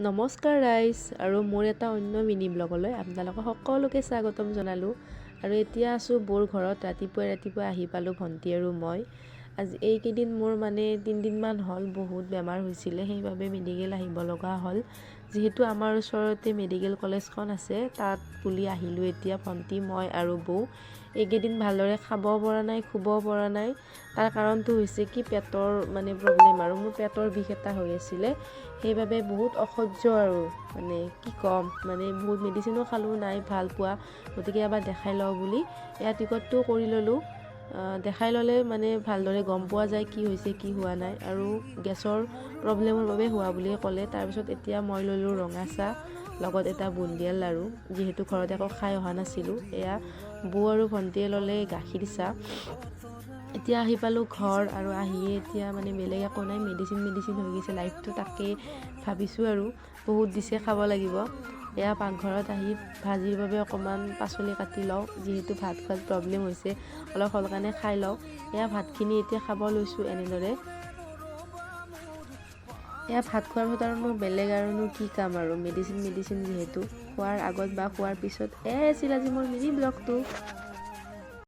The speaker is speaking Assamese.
নমস্কাৰ ৰাইজ আৰু মোৰ এটা অন্য মিনি ব্লগলৈ আপোনালোকক সকলোকে স্বাগতম জনালোঁ। আৰু এতিয়া আছোঁ বৌৰ ঘৰত। ৰাতিপুৱাই আহি পালোঁ ভণ্টি আৰু মই। আজি এইকেইদিন মোৰ 3 দিনমান হ'ল বহুত বেমাৰ হৈছিলে, সেইবাবে মেডিকেল আহিব লগা হ'ল। যিহেতু আমাৰ ওচৰতে মেডিকেল কলেজখন আছে, তাত বুলি আহিলোঁ এতিয়া ভণ্টি, মই আৰু বৌ। এইকেইদিন ভালদৰে খাব পৰা নাই, শুব পৰা নাই। তাৰ কাৰণটো হৈছে কি পেটৰ প্ৰব্লেম, আৰু মোৰ পেটৰ বিষ এটা হৈ আছিলে। সেইবাবে বহুত অসহ্য আৰু কি ক'ম, বহুত মেডিচিনো খালোঁ, নাই ভাল পোৱা। গতিকে এবাৰ দেখাই লওঁ বুলি এয়া টিকটটো কৰি ল'লোঁ। দেখাই ল'লে ভালদৰে গম পোৱা যায় কি হৈছে কি হোৱা নাই, আৰু গেছৰ প্ৰব্লেমৰ বাবে হোৱা বুলি ক'লে। তাৰপিছত এতিয়া মই ল'লোঁ ৰঙা চাহ, লগত এটা বুন্দিয়াৰ লাড়ু, যিহেতু ঘৰত একো খাই অহা নাছিলোঁ। এয়া বৌ আৰু ভণ্টিয়ে ল'লে গাখীৰ চাহ। এতিয়া আহি পালোঁ ঘৰ, আৰু আহিয়ে এতিয়া বেলেগ একো নাই, মেডিচিন হৈ গৈছে লাইফটো। তাকেই ভাবিছোঁ আৰু বহুত দিছে, খাব লাগিব। এয়া পাকঘৰত আহি ভাজিৰ বাবে অকণমান পাচলি কাটি লওঁ, যিহেতু ভাত খোৱাত প্ৰব্লেম হৈছে, অলপ সোনকালে খাই লওঁ। এয়া ভাতখিনি এতিয়া খাব লৈছোঁ এনেদৰে। এয়া ভাত খোৱাৰ পিছত আৰু বেলেগ কি কাম, আৰু মেডিচিন যিহেতু। খোৱাৰ আগত বা খোৱাৰ পিছত আছিল আজি মোৰ মিনি ব্লগটো।